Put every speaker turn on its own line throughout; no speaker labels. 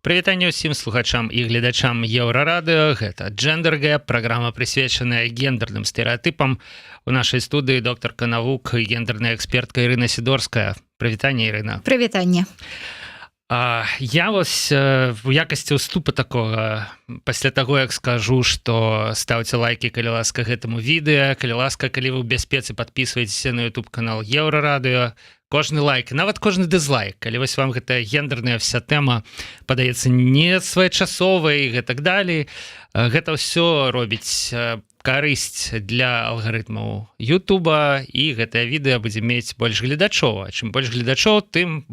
Прывітанне ўсім слухачам і гледачам Еўрарадыё. Гэта Джендер-гэп, праграма прысвечаная гендерным стэрэатыпам. У нашай студыі доктарка навук і гендерная экспертка Ірына Сідорская. Прывітанне, Ірына.
Прывітанне.
Я вось у якасці ўступа такога, пасля таго, як скажу, што ставце лайкі, калі ласка, гэтаму відэа, калі ласка, калі вы ў бяспецы падпісваецеся на YouTube-канал Еўрарадыё, кожны лайк, нават кожны дызлайк, калі вось вам гэтая гендерная вся тэма падаецца не своечасовай і гэтак далей, гэта ўсё робіць карысць для алгарытмаў Ютуба, і гэтае відэа будзе мець больш гледачоў. А чым больш гледачоў, тым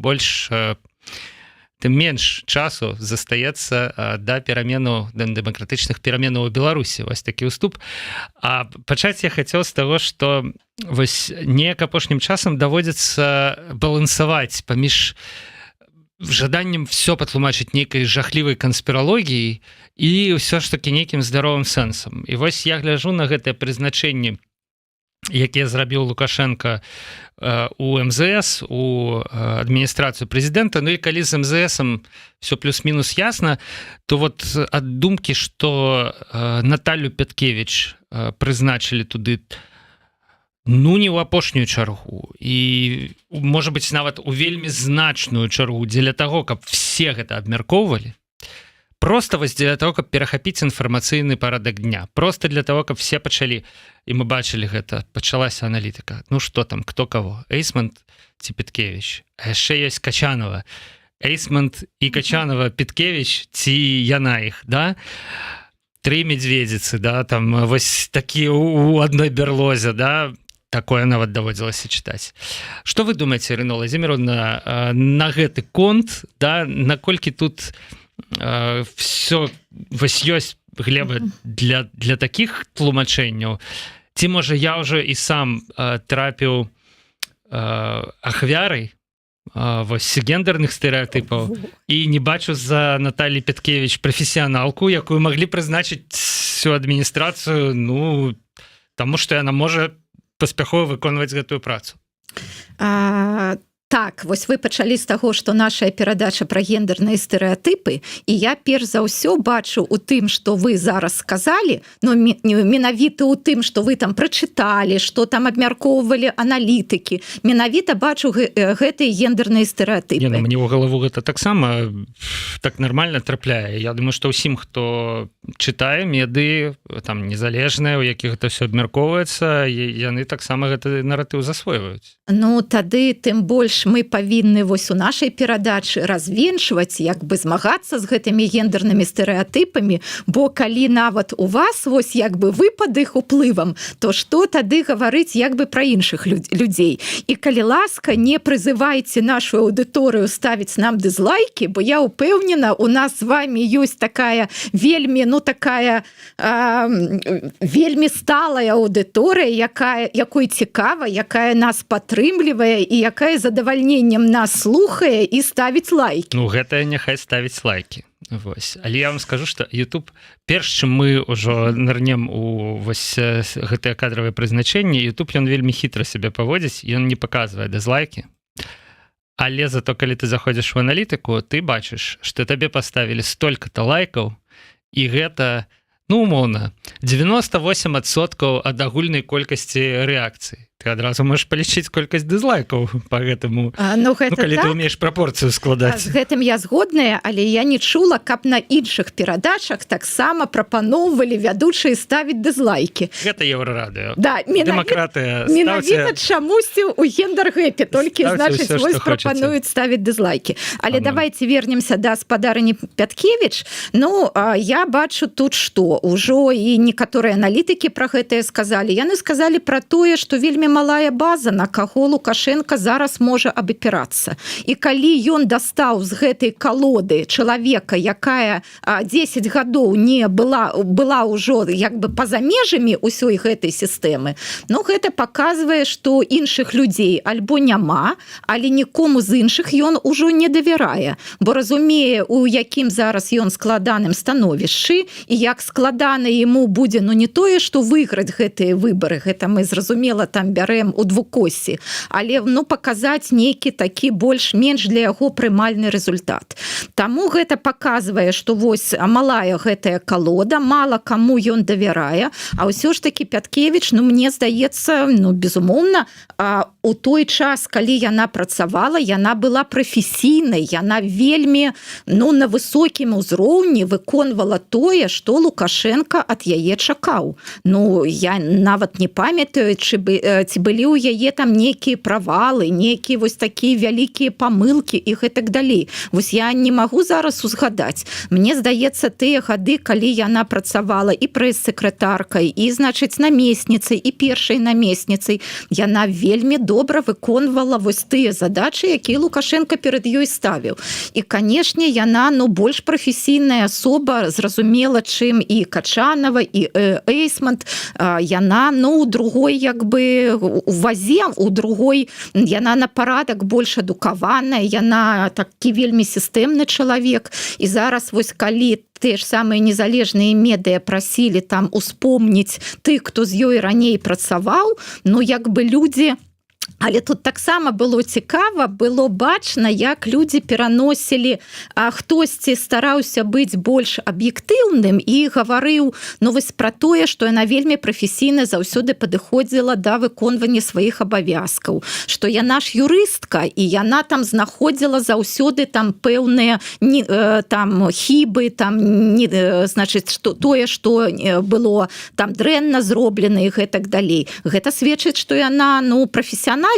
менш часу застаецца да пераменаў, да дэмакратычных пераменаў у Беларусі. Вось такі ўступ. А пачаць я хацеў з таго, што вось неяк апошнім часам даводзіцца балансаваць паміж жаданнем все патлумачыць нейкай жахлівай канспіралогіяй і ўсё ж такі нейкім здаровым сэнсам. І вось я гляджу на гэтае прызначэнне, якія зрабіў Лукашенко у МЗС, у адміністрацыю прэзідэнта. Ну і калі з МЗСам все плюс-мінус ясна, то вот ад думкі, што Наталью Пяткевіч прызначылі туды ну не ў апошнюю чаргу і, можа быць, нават у вельмі значную чаргу дзеля таго, каб все гэта абмяркоўвалі, просто вось для того, каб перахапіць інфармацыйны парадак дня, просто для того, каб все пачалі, і мы бачылі гэта, пачалася аналітыка. Ну што там, кто кого? Эйсмонт ці Пяткевіч? А яшчэ ёсць Качанова. Эйсмонт і Качанова, Пяткевіч ці яна іх, да? Тры медведзіцы, да, там вось такі у адной берлозе, да, такое нават даводзілася чытаць. Што вы думаеце, Ірына Владзіміровна, на гэты конт, да, наколькі тут все вось ёсць глеба для такіх тлумачэнняў, ці можа я ўжо і сам трапіў ахвярай вось гендерных стэрэатыпаў і не бачу за Наталлі Пяткевіч прафесіяналку, якую маглі прызначыць всю адміністрацыю, ну таму што яна можа паспяхова выконваць гэтую працу.
Так, вось вы пачалі з таго, што наша перадача пра гендерныя стэрэатыпы, і я перш за ўсё бачу у тым, што вы зараз сказалі, но менавіта ў тым, што вы там прачыталі, што там абмяркоўвалі аналітыкі, менавіта бачу гэтыя гендерныя стэрэатыпы.
Не, ну, мне ў галаву гэта таксама так нармальна трапляе. Я думаю, што ўсім, хто чытае медыі, там незалежныя, у якіх гэта ўсё абмяркоўваецца, яны таксама гэты наратыў засвойваюць.
Ну, тады тым больш мы павінны вось у нашай перадачы развенчваць, як бы змагацца з гэтымі гендернымі стэрэатыпамі, бо калі нават у вас вось як бы вы пад іх уплывам, то што тады гаварыць як бы пра іншых людзей. І калі ласка, не прызывайце нашу аўдыторыю ставіць нам дызлайкі, бо я ўпэўнена, у нас з вами ёсць такая вельмі, ну такая вельмі сталая аўдыторыя, якой цікава, якая нас падтрымлівае і якая задавальненнем нас слухае і ставіць лайкі.
Ну, гэта няхай ставіць лайкі. Вось. Але я вам скажу, што YouTube, перш чым мы ўжо нырнем у вось гэтыя кадравыя прызначэнні, YouTube, ён вельмі хітра сябе паводзіць, ён не паказвае дызлайкі. Але зато, калі ты заходзіш у аналітыку, ты бачыш, што табе паставілі столькі-то лайкаў, і гэта, ну, умоўна, 98% ад агульнай колькасці рэакцый. Ты адразу можаш палічыць колькасць дызлайкаў па гэтаму, калі ты ўмееш прапорцыю складаць.
З гэтым я згодная, але я не чула, каб на іншых перадачах таксама прапаноўвалі вядучыя ставіць дызлайкі.
Гэта Еўрарадыё.
Да, менавіта чамусьці ў гендер-гэпе, толькі, значыць, вось прапануюць ставіць дызлайкі. Але давайте вернемся да спадарыні Пяткевіч. Ну, я бачу тут што. Ужо і некаторыя аналітыкі пра гэтае сказалі. Яны сказалі пра тое, што вельмі малая база, на каго Лукашенко зараз можа абапірацца. І калі ён дастаў з гэтай калоды чалавека, якая 10 гадоў не была ўжо як бы па-за межамі ўсёй гэтай сістэмы, ну гэта паказвае, што іншых людзей альбо няма, але нікому з іншых ён ужо не давярае, бо разумее, у якім зараз ён складаным становішчы, і як складана яму будзе, ну не тое, што выйграць гэтыя выбары, гэта мы зразумела там бярем у двукосі, але ну паказаць нейкі такі больш-менш для яго прымальны результат. Таму гэта паказвае, што вось малая гэтая колода, мала каму ён давярае, а ўсё ж таки Пяткевіч, ну мне здаецца, ну безумоўна, у той час, калі яна працавала, яна была прафесійнай, яна вельмі ну на высокім узроўні выконвала тое, што Лукашенко ад яе чакаў. Ну я нават не памятаю, ці былі ў яе там нейкія правалы, нейкія вось такія вялікія памылкі і гэтак далей. Вось я не магу зараз узгадаць. Мне здаецца, тыя гады, калі яна працавала і прэс-сакратаркай, і значыць намесніцай, і першай намесніцай, яна вельмі добра выконвала вось тыя задачы, якія Лукашенко перад ёй ставіў. І, канешне, яна ну больш прафесійная асоба, зразумела, чым і Качанова, і Эйсмонт. Яна ну у другой як бы у вазе, у другой яна на парадак больш адукаваная, яна такі вельмі сістэмны чалавек. І зараз вось калі те ж самыя незалежныя медыа прасілі там успомніць тых, хто з ёй раней працаваў, ну як бы людзі. Але тут таксама было цікава, было бачна, як людзі пераносілі, хтосьці стараўся быць больш аб'ектыўным і гаварыў ну, вось пра тое, што яна вельмі прафесійна заўсёды падыходзіла да выконвання сваіх абавязкаў, што яна ж юрыстка, і яна там знаходзіла заўсёды там пэўныя там хібы, там значыць, што тое, што было там дрэнна зроблена і гэтак далей. Гэта сведчыць, што яна ну, прафесіянальна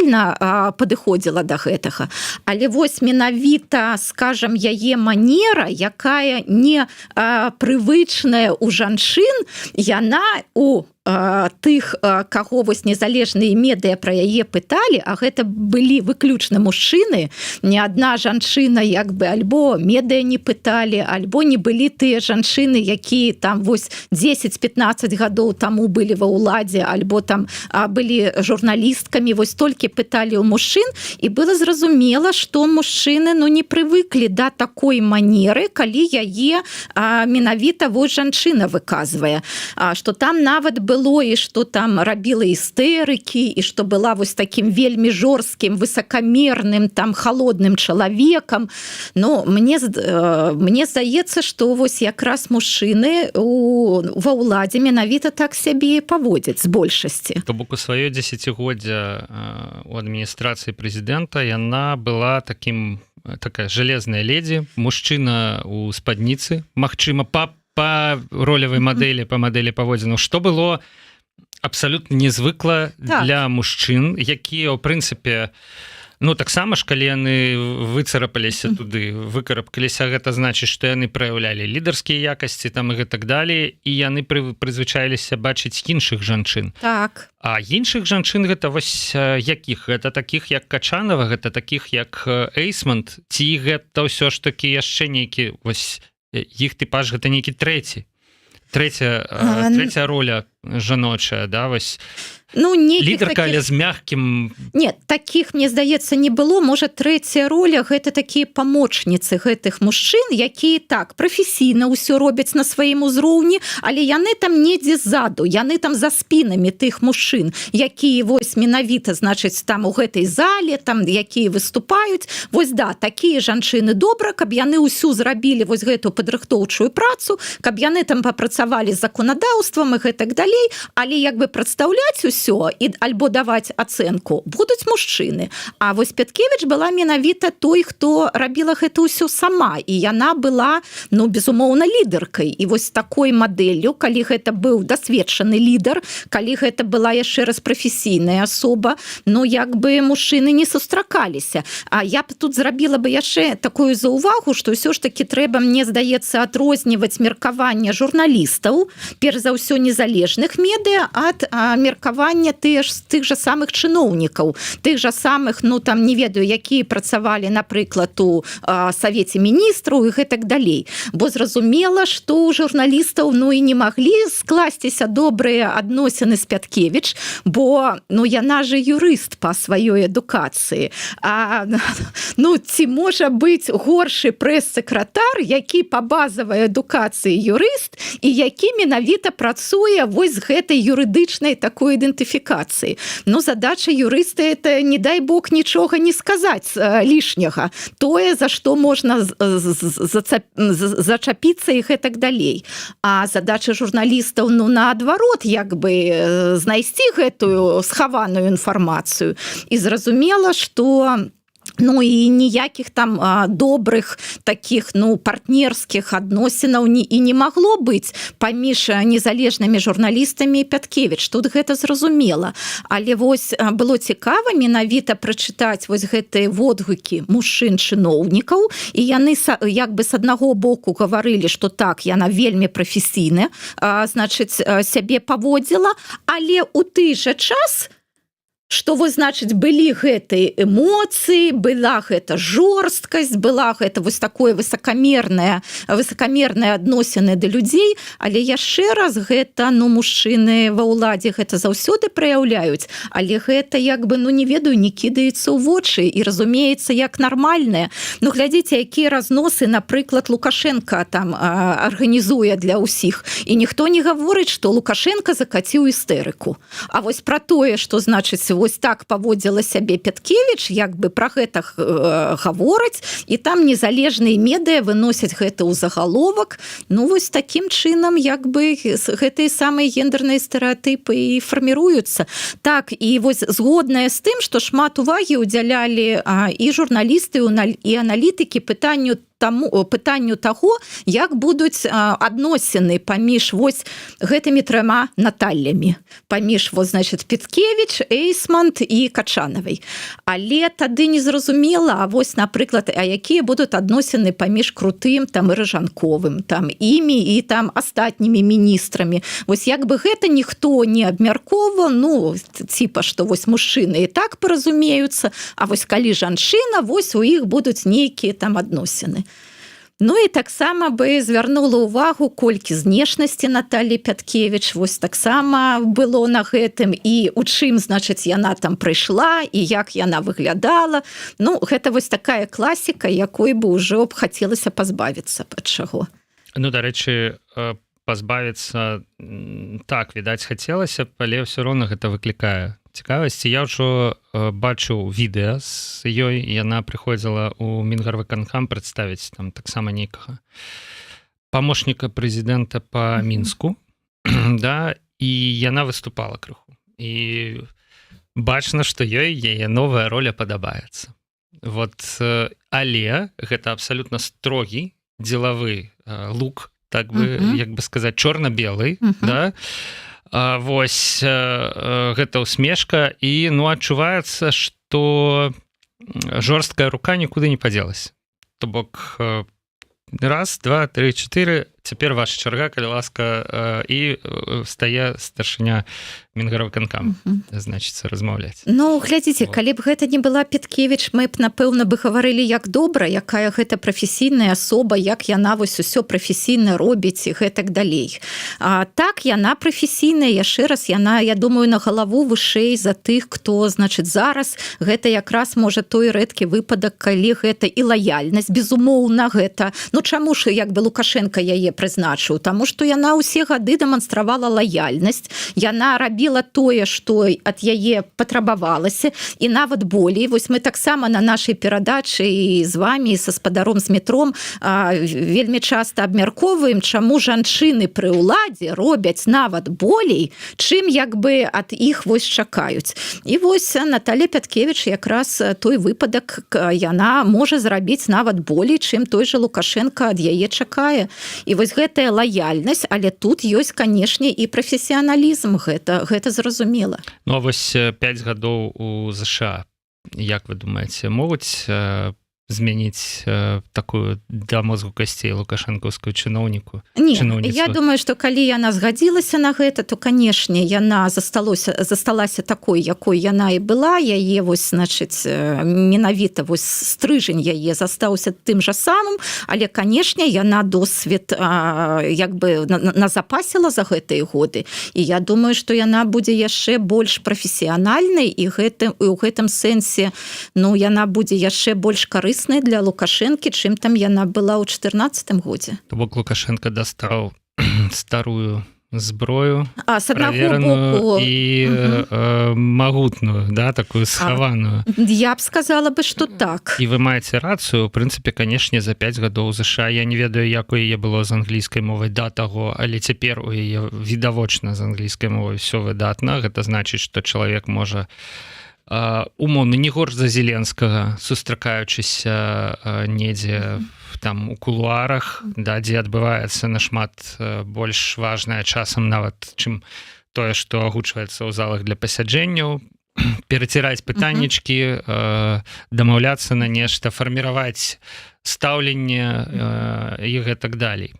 падыходзіла да гэтага. Але вось менавіта, скажам, яе манера, якая не прывычная ў жанчын, яна у тых, каго вось незалежныя медыа пра яе пыталі, а гэта былі выключна мужчыны, не адна жанчына як бы альбо медыа не пыталі, альбо не былі тыя жанчыны, якія там вось 10-15 гадоў таму былі ва ўладзе, альбо там былі журналісткамі, вось толькі пыталі ў мужчын, і было зразумела, што мужчыны ну не прывыклі да такой манеры, калі яе менавіта вось жанчына выказвае, што там нават было і што там рабіла істэрыкі, і што была вось такім вельмі жорсткім, высакамерным, там халодным чалавекам. Ну, мне здаецца, што вось якраз мужчыны ва ўладзе менавіта так сябе паводзяць з большасці.
То бок у сваё дзесяцігоддзя у адміністрацыі прэзідэнта яна была такая жалезная ледзі, мужчына у спадніцы, магчыма, па ролевой модели, по модели паводзіну, што было абсалютна незвыкла для мужчын, якія, ў прынцыпе, ну, таксама ж, калі яны выцарапаліся туды, выкарабкаліся, гэта значыць, што яны праяўлялі лідарскія якасці там і гэтак далей, і яны прызвычаіліся бачыць іншых жанчын.
Так.
А іншых жанчын гэта вось якіх? Гэта такіх, як Качанова, гэта такіх, як Эйсмонт, ці гэта ўсё ж такі яшчэ нейкі вось іх тыпаж гэта нейкі трэця роля жаночая, да, вось
ну,
лідарка, але з мягкім...
Нет, такіх, мне здаецца, не было. Можа, трэцяя роля – гэта такія памочніцы гэтых мужчын, якія так, прафесійна ўсё робяць на сваім узроўні, але яны там недзе ззаду, яны там за спінамі тых мужчын, якія вось менавіта, значыць, там у гэтай зале, там, якія выступаюць. Вось, да, такія жанчыны добра, каб яны ўсю зрабілі вось гэту падрыхтоўчую працу, каб яны там папрацавалі з заканадаўствам і гэтак далей, але як бы прадстаўляць усё і альбо даваць ацэнку будуць мужчыны. А вось Пяткевіч была менавіта той, хто рабіла гэта ўсё сама, і яна была, ну, безумоўна, лідаркай. І вось такой мадэллю, калі гэта быў дасведчаны лідар, калі гэта была яшчэ раз прафесійная асоба, ну, як бы мужчыны не сустракаліся. А я б тут зрабіла бы яшчэ такую заўвагу, што ўсё ж такі трэба, мне здаецца, адрозніваць меркаванне журналістаў, перш за ўсё незалежных медыа, ад меркавання тых жа самых чыноўнікаў, тых жа самых, ну там не ведаю, якія працавалі, напрыклад, у Савеце міністраў і гэтак далей. Бо зразумела, што ў журналістаў ну і не маглі скласціся добрыя адносіны з Пяткевіч, бо ну яна же юрыст па сваёй адукацыі. Ну ці можа быць горшы прэс-сакратар, які па базавай адукацыі юрыст і які менавіта працуе вось з гэтай юрыдычнай такой ідэнтыфікацыі. ідэнтыфікацыі. Но задача юрыста это, не дай бог, нічога не сказаць лішняга. Тое, за што можна зачапіцца і гэтак далей. А задача журналістаў, ну, наадварот, як бы знайсці гэтую схаваную інфармацыю. І зразумела, што ну і ніякіх там добрых таких, ну, партнерскіх адносінаў і не магло быць паміж незалежнымі журналістамі і Пяткевіч. Тут гэта зразумела. Але вось было цікава менавіта прачытаць вось гэтыя водгукі мужчын-чыноўнікаў, і яны як бы з аднаго боку гаварылі, што так, яна вельмі прафесійна, значыць, сябе паводзіла, але ў той жа час што вось, значыць, былі гэтыя эмоцыі, была гэта жорсткасць, была гэта вось такое высакамерныя адносіны да людзей, але яшчэ раз гэта, ну, мужчыны ва ўладзе гэта заўсёды праяўляюць, але гэта як бы, ну, не ведаю, не кідаецца ў вочы і разумеецца як нармальнае. Ну, глядзіце, якія разносы, напрыклад, Лукашенко там арганізуе для ўсіх, і ніхто не гаворыць, што Лукашенко закаціў істэрыку. А вось пра тое, што, значыць, вось так паводзіла сябе Пяткевіч, як бы пра гэта гавораць, і там незалежныя медыа выносяць гэта ў загаловак. Ну, вось такім чынам, як бы, гэтыя самыя гендерныя стэрэатыпы і фарміруюцца. Так, і вось згодная з тым, што шмат увагі ўдзялялі і журналісты, і аналітыкі пытанню таго, як будуць адносіны паміж вось гэтымі трыма Наталлямі. Паміж, вось, значыць, Пяткевіч, Эйсмант і Качанавай. Але тады не зразумела, а вось, напрыклад, якія будуць адносіны паміж Крутым там і Ражанковым, там імі і там астатнімі міністрамі. Вось як бы гэта ніхто не абмяркоўваў, ну, типа, што вось мужчыны і так паразумеюцца, а вось калі жанчына, вось у іх будуць нейкія там адносіны. Ну і таксама бы звярнула ўвагу, колькі знешнасці Наталі Пяткевіч вось таксама было на гэтым, і у чым, значыць, яна там прыйшла, і як яна выглядала. Ну, гэта вось такая класіка, якой бы ўжо б хацелася пазбавіцца ад чаго.
Ну, дарэчы, пазбавіцца, так, відаць, хацелася, але ўсё роўна гэта выклікае цікавасці. Я ўжо бачыў відэа з ёй, яна прыходзіла ў Мінгарвыканкам прадставіць там таксама нейкага памочніка прэзідэнта па Мінску, да, і яна выступала крыху. І бачна, што ёй яе новая роля падабаецца. Вот, але гэта абсалютна строгі дзелавы лук, так бы, як бы сказаць, чорна-белы, да, вось гэта усмешка, і, ну, адчуваецца, што жорсткая рука нікуды не падзелася. То бок, раз, два, три, чатыры, цяпер ваша чарга, калі ласка, і стае старшыня Мінгарвыканкам, значыцца, размаўляць.
Ну, глядзіце, калі б гэта не была Пяткевіч, мы б, напэўна, бы гаварылі як добра, якая гэта прафесійная асоба, як яна вось усё прафесійна робіць і гэтак далей. Так, яна прафесійная, яшчэ раз, яна, я думаю, на галаву вышэй за тых, хто, значыць, зараз гэта якраз можа той рэдкі выпадак, калі гэта і лаяльнасць, безумоўна, гэта, ну, чаму ж, як бы, Лукашенко яе прызначыў? Таму што яна ўсе гады дэманстравала лаяльнасць, яна рабіла тое, што ад яе патрабавалася, і нават болей. Вось мы таксама на нашай перадачы і з вамі, і са спадаром з метром вельмі часта абмяркоўваем, чаму жанчыны пры ўладзе робяць нават болей, чым як бы ад іх вось чакаюць. І вось Наталя Пяткевіч якраз той выпадак, яна можа зрабіць нават болей, чым той же Лукашенко ад яе чакае. І вось гэтая лаяльнасць, але тут ёсць, канешне, і прафесіяналізм, гэта зразумела.
Ну, а вось 5 гадоў у ЗША, як вы думаеце, могуць змяніць такую да мозгу касцей лукашэнкаўскую чыноўніку?
Не, я думаю, што калі яна згадзілася на гэта, то, канешне, яна засталася такой, якой яна і была, яе, вось, значыць, менавіта вось стрыжань яе застаўся тым жа самым, але, канешне, яна досвед як бы назапасіла за гэтыя годы, і я думаю, што яна будзе яшчэ больш прафесіянальнай, і ў гэтым сэнсе, ну, яна будзе яшчэ больш карыснай для Лукашэнкі, чым там яна была ў 14 годзе.
То бок Лукашенко дастаў старую зброю
з
правераную
боку...
і магутную, да, такую схаваную.
Я б сказала бы, что так.
І вы маеце рацыю, у прынцыпе, канешне, за 5 гадоў ЗША, я не ведаю, як у яе было з англійскай мовай да таго, але цяпер у яе відавочна з англійскай мовай все выдатна. Гэта значыць, што чалавек можа умоўна не горш за Зеленскага, сустракаючыся недзе там у кулуарах, да, дзе адбываецца нашмат больш важнае часам нават, чым тое, што агучваецца ў залах для пасяджэнняў, пераціраць пытаннічкі, дамаўляцца на нешта, фарміраваць стаўленне і гэтак далей.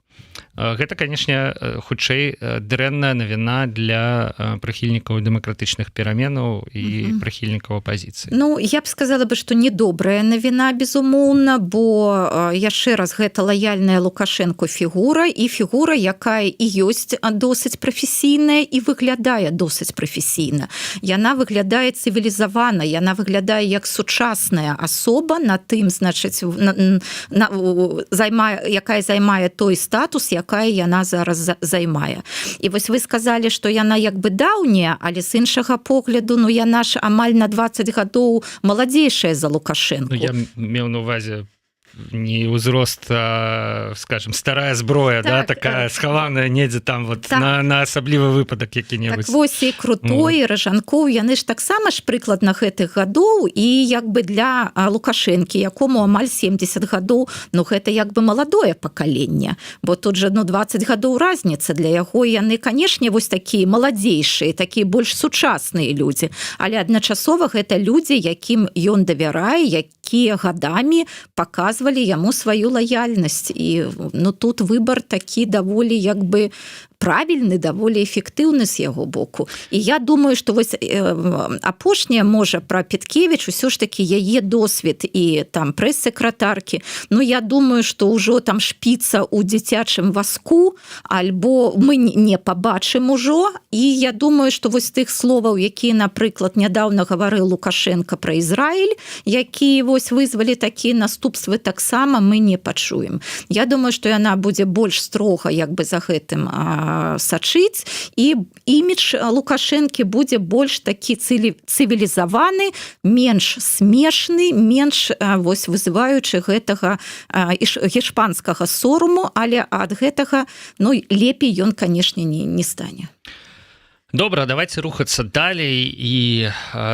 Гэта, канешне, хутчэй дрэнная навіна для прыхільнікаў дэмакратычных пераменаў і прыхільнікаў апазіцыі.
Ну, я б сказала бы, што недобрая навіна, безумоўна, бо яшчэ раз гэта лаяльная Лукашэнку фігура, і фігура, якая і ёсць досыць прафесійная і выглядае досыць прафесійна. Яна выглядае цывілізавана, яна выглядае як сучасная асоба на тым, значыць, якая займае той статус, якая яна зараз займае. І вось вы сказалі, што яна як бы даўняя, але з іншага погляду, ну яна ж амаль на 20 гадоў маладзейшая за Лукашэнку.
Ну, я меў на увазе не ўзрост, скажем, старая зброя, так, да, такая схаваная недзе там вот так. на асаблівы выпадак які-небудзь.
Так вось і Крутой, і Ражанкоў, яны ж таксама ж прыкладна гэтых гадоў, і як бы для Лукашэнкі, якому амаль 70 гадоў, ну гэта як бы маладое пакаленне, бо тут жа 20 гадоў разніца, для яго яны, канешне, вось такія маладзейшыя, такія больш сучасныя людзі, але адначасова гэта людзі, якім ён давярае, якія гадамі паказваюць яму сваю лаяльнасць, і ну тут выбар такі даволі як бы правільны, даволі эфектыўны з яго боку. І я думаю, што вось апошняе можа пра Петкевіч усё ж такі яе досвед і там прэс-сакратаркі, ну я думаю, што ўжо там шпіца ў дзіцячым васку альбо мы не пабачым ужо, і я думаю, што вось тых словаў, якія, напрыклад, нядаўна гаварыў Лукашенко пра Ізраіль, якія вось вызвалі такія наступствы, таксама мы не пачуем. Я думаю, што яна будзе больш строга як бы за гэтым сачыць, і імідж Лукашэнкі будзе больш такі цывілізаваны, менш смешны, менш вось вызываючы гэтага гешпанскага сорому, але ад гэтага, ну, лепей ён, канешне, не стане.
Добра, давайте рухацца далей, і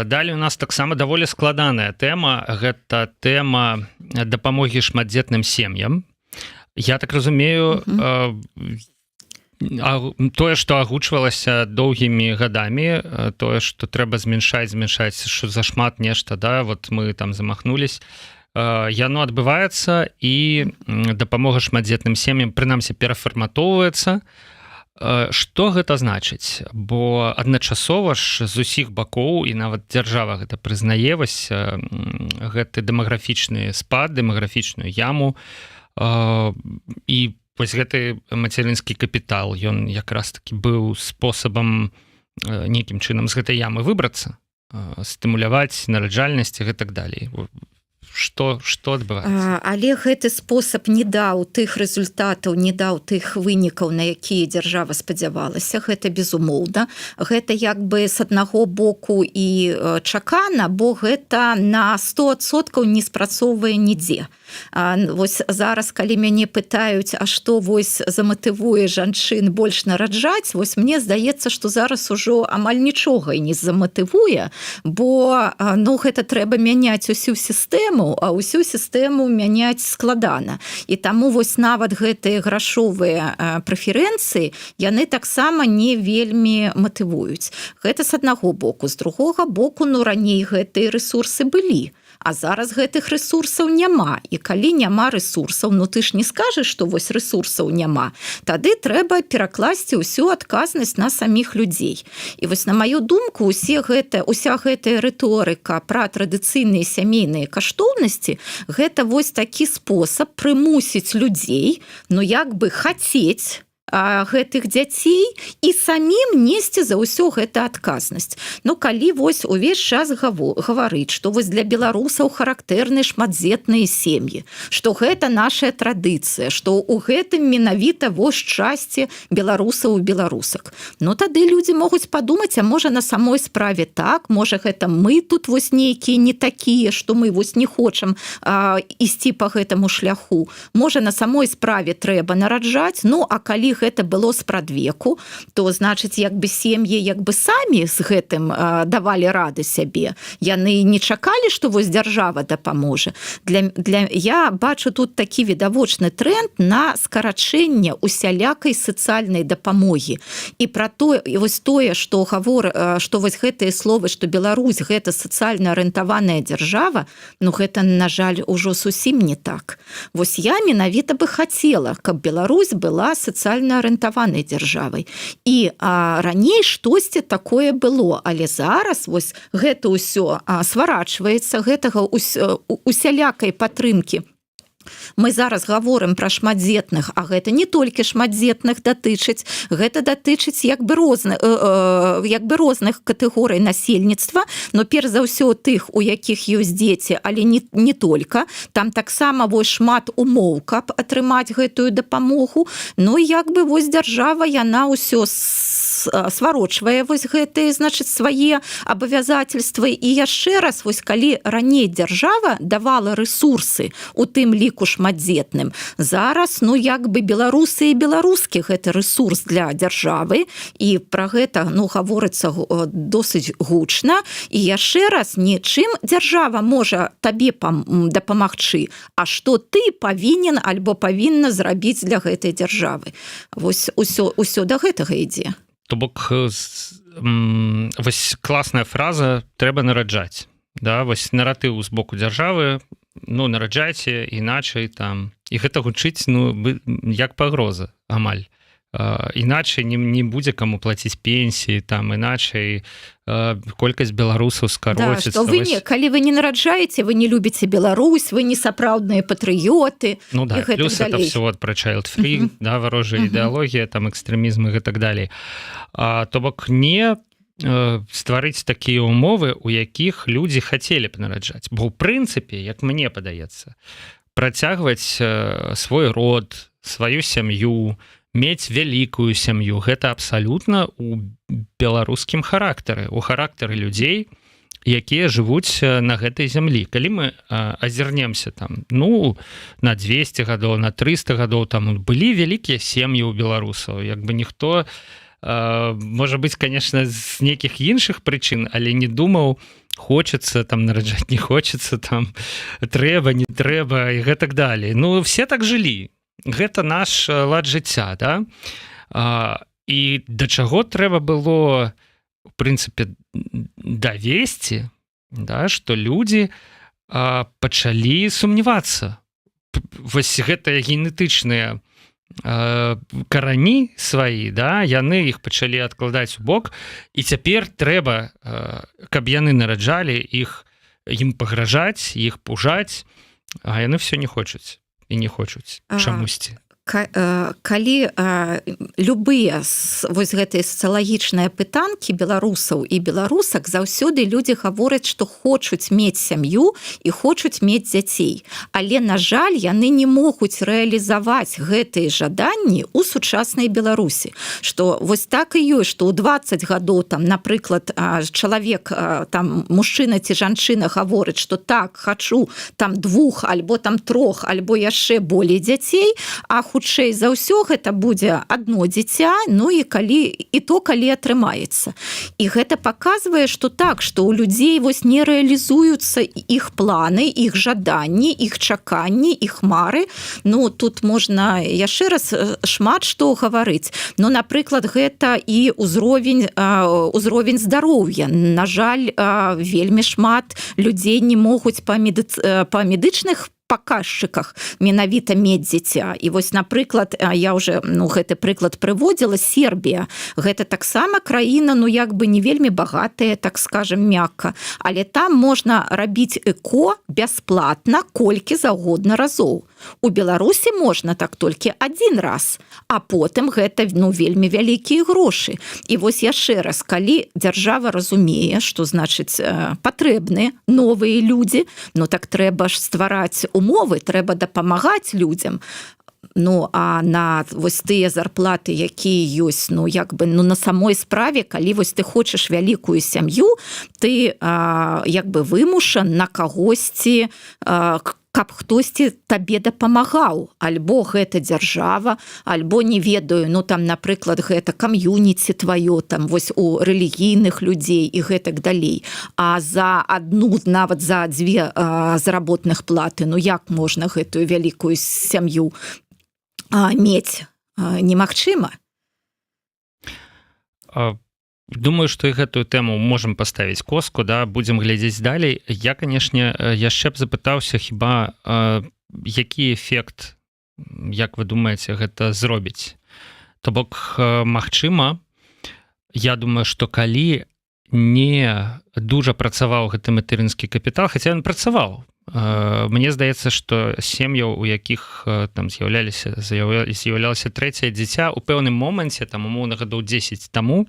далей у нас таксама даволі складаная тэма, гэта тэма дапамогі шматдзетным сем'ям. Я так разумею, тое, што агучвалася доўгімі гадамі, тое, што трэба зменшаць, што зашмат нешта, да, вот мы там замахнулись, яно адбываецца, і дапамога шматдзетным сем'ям, прынамсі, перафарматоўваецца. Што гэта значыць? Бо адначасова ж з усіх бакоў, і нават дзяржава гэта прызнае, вось гэты дэмаграфічны спад, дэмаграфічную яму, і вось гэты мацярынскі капітал, ён якраз такі быў спосабам нейкім чынам з гэтай ямы выбрацца, стымуляваць нараджальнасць і гэтак далей. Што адбываецца?
Але гэты спосаб не даў тых рэзультатаў, не даў тых вынікаў, на якія дзяржава спадзявалася. Гэта безумоўна. Гэта як бы з аднаго боку і чакана, бо гэта на 100% не спрацоўвае нідзе. Вось зараз, калі мяне пытаюць, а што вось заматывуе жанчын больш нараджаць, вось мне здаецца, што зараз ужо амаль нічога і не заматывуе, бо ну, гэта трэба мяняць усю сістэму, а ўсю сістэму мяняць складана. І таму вось нават гэтыя грашовыя прэферэнцыі, яны таксама не вельмі матывуюць. Гэта з аднаго боку. З другога боку, ну раней гэтыя рэсурсы былі. А зараз гэтых рэсурсаў няма. І калі няма рэсурсаў, ну ты ж не скажаш, што вось рэсурсаў няма. Тады трэба перакласці ўсю адказнасць на саміх людзей. І вось на маю думку, уся гэтая рыторыка пра традыцыйныя сямейныя каштоўнасці, гэта вось такі спосаб прымусіць людзей, ну як бы хацець гэтых дзяцей і самім несці за ўсё гэта адказнасць. Ну калі вось увесь час гаварыць, што вось для беларусаў характэрны шматдзетныя сем'і, што гэта наша традыцыя, што ў гэтым менавіта вось шчасце беларусаў і беларусак. Ну тады людзі могуць падумаць, а можа на самой справе так, можа гэта мы тут вось нейкія не такія, што мы вось не хочам ісці по гэтаму шляху. Можа на самой справе трэба нараджаць, ну а калі гэта было спрадвеку, то значыць як бы сем'і як бы самі з гэтым давалі рады сябе. Яны не чакалі, што вось дзяржава дапаможа. Я бачу тут такі відавочны тренд на скарачэнне усялякай сацыяльнай дапамогі. І пра тое, вось тое, што вось гэтыя словы, што Беларусь гэта сацыяльна арыентаваная дзяржава, ну гэта, на жаль, ужо зусім не так. Вось я менавіта бы хацела, каб Беларусь была сацыяльна арыентаванай дзяржавай. І раней штосьці такое было, але зараз вось гэта ўсё сварачваецца, гэтага усялякай падтрымкі. Мы зараз гаворым пра шматдзетных, а гэта не толькі шматдзетных датычыць, гэта датычыць як бы розных катэгорый насельніцтва, но перш за ўсё тых, у якіх ёсць дзеці, але не толькі. Там таксама вось шмат умоў, каб атрымаць гэтую дапамогу. Ну як бы вось дзяржава, яна ўсё сварочвае вось гэтыя, значыць, свае абавязательствы. І яшчэ раз, вось калі раней дзяржава давала рэсурсы у тым ліку шматдзетным, зараз, ну як бы беларусы і беларускі гэта рэсурс для дзяржавы, і пра гэта, ну, гаворыцца досыць гучна. І яшчэ раз, не чым дзяржава можа табе дапамагчы, а што ты павінен альбо павінна зрабіць для гэтай дзяржавы. Вось усё да гэтага ідзе.
То бок вось класная фраза трэба нараджаць, да, вось наратыў з боку дзяржавы, ну нараджайце іначай там, і гэта гучыць, ну як пагроза амаль. Іначай не будзе каму плаціць пенсіі, там іначай колькасць беларусаў скароціцца.
Да, што калі вы не нараджаеце, вы не любіце Беларусь, вы не сапраўдныя патрыёты.
Ну да, плюс это все про child free, да, варожая ідэалогія, там экстрэмізм і гэтак далей. То бок не стварыць такія умовы, у якіх людзі хацелі б нараджаць. Бо ў прынцыпе, як мне падаецца, працягваць свой род, сваю сям'ю, мець вялікую сям'ю, гэта абсалютна у беларускім характары, у характары людзей, якія жывуць на гэтай зямлі. Калі мы азірнемся там, ну, на 200 гадоў, на 300 гадоў, там былі вялікія сем'і ў беларусаў, як бы ніхто, можа быць, конечно, з нейкіх іншых прычын, але не думаў, хочацца там нараджаць, не хочацца там, трэба, не трэба і гэтак далей. Ну, все так жылі. Гэта наш лад жыцця, да? І да чаго трэба было, в прынцыпе, давесці, да, што людзі пачалі сумнявацца. Вось гэтыя генетычныя карані свае, да, яны іх пачалі адкладаць у бок, і цяпер трэба, каб яны нараджалі, ім пагражаць, іх пужаць, а яны все не хочуць і не хочуць чамусьці.
Калі любыя вось гэтыя сацыялагічныя пытанкі беларусаў і беларусак, заўсёды людзі гавораць, што хочуць мець сям'ю і хочуць мець дзяцей. Але, на жаль, яны не могуць рэалізаваць гэтыя жаданні ў сучаснай Беларусі. Што вось так і ёсць, што ў 20 гадоў, там, напрыклад, чалавек, там, мужчына ці жанчына гаворыць, што так, хачу там 2 альбо там 3, альбо яшчэ болей дзяцей, а хутчэй за ўсё гэта будзе одно дзіця, ну і калі атрымаецца. І гэта паказвае, што так, што ў людзей вось не рэалізуюцца іх планы, іх жаданні, іх чаканні, іх мары. Ну, тут можна яшчэ раз шмат што гаварыць. Ну, напрыклад, гэта і ўзровень здароўя. На жаль, вельмі шмат людзей не могуць па медычных паказчыках менавіта мець дзіця. І вось, напрыклад, я уже гэты прыклад прыводзіла, Сербія. Гэта таксама краіна, як бы не вельмі багатая, так скажем, мякка. Але там можна рабіць эко бясплатна колькі заўгодна разоў. У Беларусі можна так толькі один раз, а потым гэта вельмі вялікія грошы. І вось яшчэ раз, калі дзяржава разумее, што значыць патрэбны новыя людзі, так трэба ж ствараць умовы, трэба дапамагаць людзям. А на вось тыя зарплаты, якія ёсць, як бы на самой справе, калі вось ты хочаш вялікую сям'ю, ты як бы вымушан на кагосьці, каб хтосьці табе дапамагаў, альбо гэта дзяржава, альбо не ведаю, там, напрыклад, гэта кам'юніці тваё, там, вось у рэлігійных людзей і гэтак далей. А за адну, нават за дзве заработных платы, як можна гэтую вялікую сям'ю мець? Немагчыма.
Думаю, што і гэтую тэму можам паставіць коску, будзем глядзець далей. Я, канешне, яшчэ б запытаўся, хіба які эфект, як вы думаеце, гэта зробіць? То бок, магчыма, я думаю, што калі не дужа працаваў гэты матэрынскі капітал, хаця ён працаваў, мне здаецца, што сем'яў, у якіх там з'яўлялася трэцяе дзіця, у пэўным моманце, там, умоўна, гадоў 10 таму,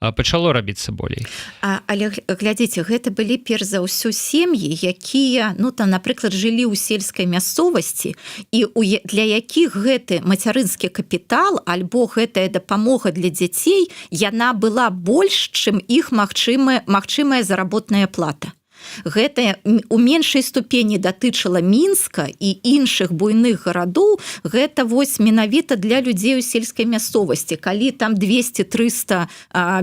пачало рабіцца болей.
Але глядзіце, гэта былі перш за ўсё сем'і, якія, там, напрыклад, жылі ў сельскай мясцовасці, і для якіх гэты мацярынскі капітал альбо гэтая дапамога для дзяцей, яна была больш, чым іх магчымая заработная плата. Гэта у меншай ступені датычыла Мінска і іншых буйных гарадоў, гэта вось менавіта для людзей у сельскай мясцовасці. Калі там 200-300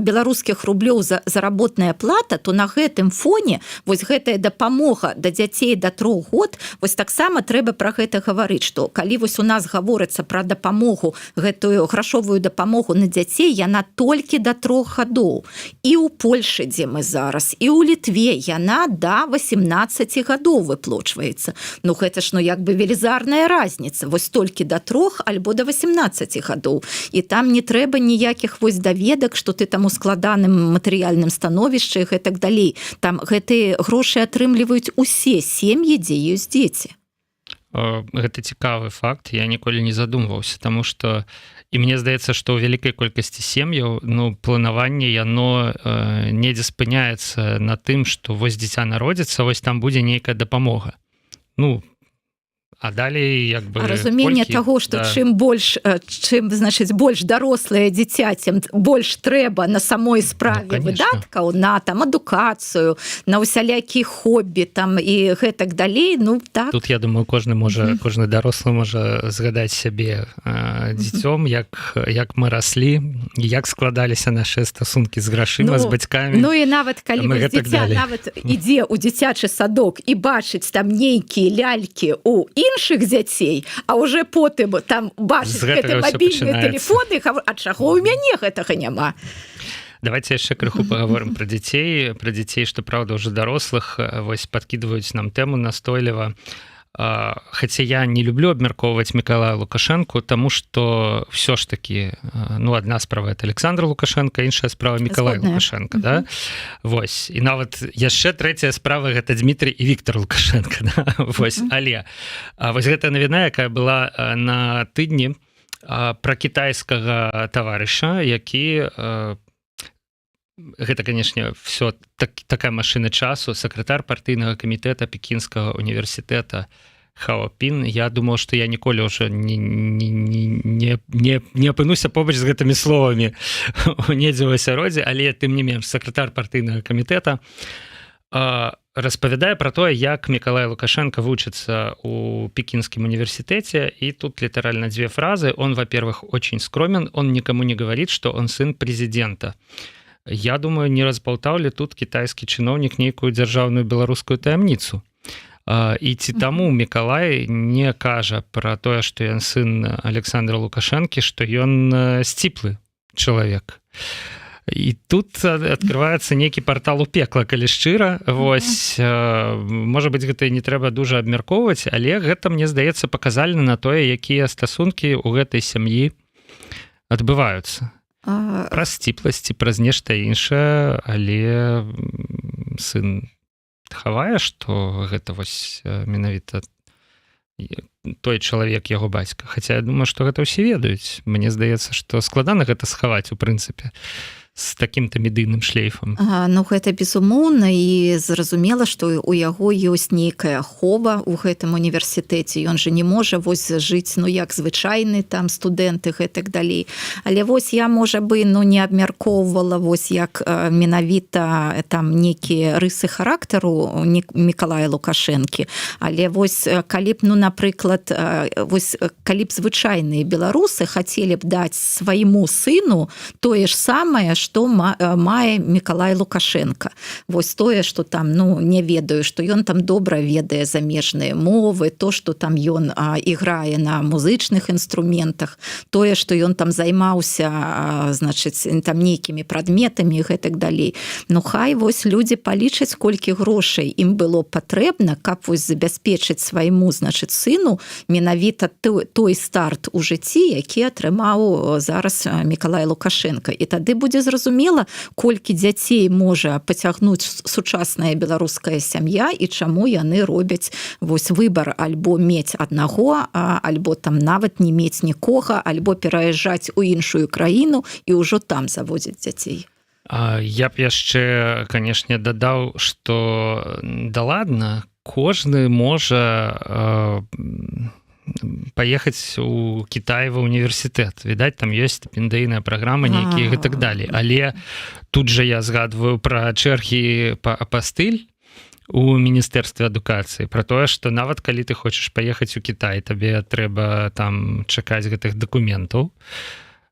беларускіх рублёў заработная плата, то на гэтым фоне вось гэтая дапамога да дзяцей да 3 год, вось таксама трэба пра гэта гаварыць, што калі вось у нас гаворыцца пра дапамогу, гэтую грашовую дапамогу на дзяцей, яна толькі да 3 гадоў. І ў Польшы, дзе мы зараз, і ў Літве яна да 18 гадоў выплочваецца. Гэта ж, як бы велізарная разніца. Вось толькі да 3 альбо да 18 гадоў. І там не трэба ніякіх вось даведак, што ты там у складаным матэрыяльным становішчы і гэтак далей. Там гэтыя грошы атрымліваюць усе сем'і, дзе ёсць дзеці.
Гэта цікавы факт, я ніколі не задумваўся, таму што і мне здаецца, што ў вялікай колькасці сем'яў планаванне яно недзе спыняецца на тым, што вось дзіця народзіцца, вось там будзе нейкая дапамога. А далей як бы
разуменне таго, што чым больш дарослае дзіця, тым больш трэба на самой справе выдаткаў на там адукацыю, на усялякія хобі там і гэтак далей. Так.
Тут я думаю, кожны дарослы можа згадаць сябе дзіцём, як мы раслі, як складаліся нашы стасункі з грашыма, з бацькамі.
І нават калі дзіця нават ідзе ў дзіцячы садок і бачыць там нейкія лялькі у іншых дзяцей, а уже потым там бачыць гэты мабільныя тэлефоны, а чаго ў мяне гэтага няма?
Давайте яшчэ крыху паговорым пра дзяцей, што, праўда, ўжо дарослых вось падкідваюць нам тэму настойліва. Хаця я не люблю абмяркоўваць Мікалая Лукашэнку, таму што ўсё ж такі, адна справа это Александр Лукашенко, іншая справа Мікалай Лукашенко, да? Вось. І нават яшчэ трэцяя справа гэта Дмітрий і Віктор Лукашенко, да? Вось. Але вось гэта навіна, якая была на тыдні пра кітайскага таварыша, які гэта, канешне, все такая машына часу, сакратар партыйнага камітэта Пекінскага універсітэта Хао Пін. Я думаў, што я ніколі ўжо не апынуся побач з гэтымі словамі недзе ў асяроддзі, але тым не менш сакратар партыйнага камітэта распавядае пра тое, як Мікалай Лукашенко вучыцца у Пекінскім універсітэце, і тут літаральна 2 фразы. Он, во-первых, очень скромен, он никому не говорит, что он сын президента. Я думаю, не разболтаў ли тут кітайскі чыноўнік нейкую дзяржаўную беларускую таямніцу. І ці таму Мікалай не кажа пра тое, што ён сын Александра Лукашэнкі, што ён сціплы чалавек. і тут открываецца нейкі партал у пекла, калі шчыра. Вось, можа быць, гэта не трэба дужа абмяркоўваць, але гэта, мне здаецца, паказальна на тое, якія стасункі ў гэтай сям'і адбываюцца. Праз сціпласці, праз нешта іншае, але сын хавае, што гэта вось менавіта той чалавек, яго бацька. Хаця я думаю, што гэта ўсе ведаюць. Мне здаецца, што складана гэта схаваць, у прынцыпе, з такім-то медыйным шлейфам.
Ну, гэта безумоўна, і зразумела, што у яго ёсць нейкая ахова ў гэтым універсітэце. Ён же не можа вось жыць, ну, як звычайны там студэнт і гэтак далей. Але вось я, можа бы, ну, не абмяркоўвала вось як менавіта там нейкія рысы характару Мікалая Лукашэнкі. Але вось калі б, ну, напрыклад, вось калі б звычайныя беларусы хацелі б даць свайму сыну тое ж самае, што мае Мікалай Лукашенко. Вось тое, што там, ну, не ведаю, што ён там добра ведае замежныя мовы, то, што там ён іграе на музычных інструментах, тое, што ён там займаўся, значыць, там нейкімі прадметамі і гэтак далей. Ну, хай вось людзі палічаць, колькі грошай ім было патрэбна, каб вось забяспечыць свайму, значыць, сыну менавіта той старт у жыцці, які атрымаў зараз Мікалай Лукашенко. І тады будзе зразумела, колькі дзяцей можа пацягнуць сучасная беларуская сям'я і чаму яны робяць вось выбар альбо мець аднаго, альбо там нават не мець нікога, альбо пераязджаць у іншую краіну і ўжо там заводзіць дзяцей.
Я б яшчэ, канешне, дадаў, што да ладна, кожны можа паехаць у Кітай ва універсітэт. Відаць, там ёсць стыпендыйная праграма нейкія і так далей. Але тут жа я згадваю пра чэргі апастыль у Міністэрстве адукацыі, пра тое, што нават калі ты хочаш паехаць у Кітай, табе трэба там чакаць гэтых дакументаў.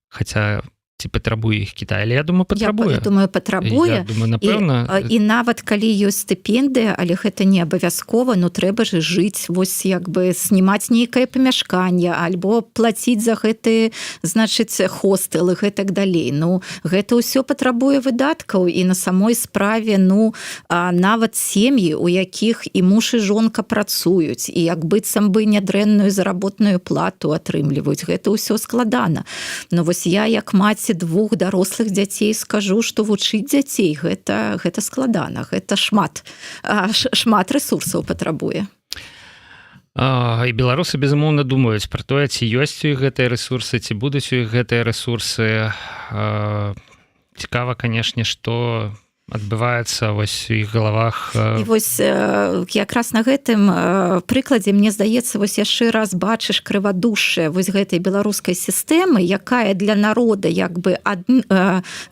Хаця ці патрабуе іх Кітай, але я думаю, патрабуе.
Я думаю, патрабуе.
Я думаю, напэўна.
І нават калі ёсць стыпендыя, але гэта не абавязкова, ну трэба ж жыць, вось як бы снімаць нейкае памяшканне, альбо плаціць за гэты, значыць, хостэлы і гэтак далей. Ну, гэта ўсё патрабуе выдаткаў, і на самой справе, ну, нават сем'і, у якіх і муж і жонка працуюць, і як быццам бы нядрэнную заработную плату атрымліваюць. Гэта ўсё складана. Ну, вось я, як маці двух дарослых дзяцей, скажу, што вучыць дзяцей гэта складана, гэта шмат рэсурсаў патрабуе.
І беларусы, безумоўна, думаюць пра тое, ці ёсць у іх гэтыя рэсурсы, ці будуць у іх гэтыя рэсурсы. Цікава, канешне, што адбываецца вось у іх галавах.
І вось якраз на гэтым прыкладзе, мне здаецца, вось яшчэ раз бачыш крывадушшае вось гэтай беларускай сістэмы, якая для народа як бы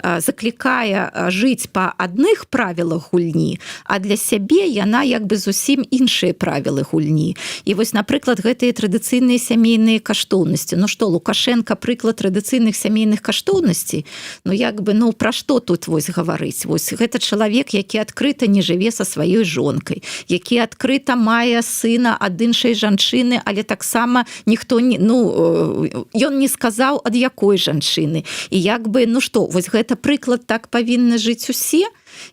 заклікае жыць па адных правілах гульні, а для сябе яна як бы зусім іншыя правілы гульні. І вось, напрыклад, гэтыя традыцыйныя сямейныя каштоўнасці. Ну што, Лукашенко прыклад традыцыйных сямейных каштоўнасцей? Ну як бы, ну пра што тут вось гаварыць? Вось гэта чалавек, які адкрыта не жыве са сваёй жонкай, які адкрыта мае сына ад іншай жанчыны, але таксама ніхто не, ну, ён не сказаў, ад якой жанчыны. І як бы, ну што, вось гэта прыклад, так павінны жыць усе.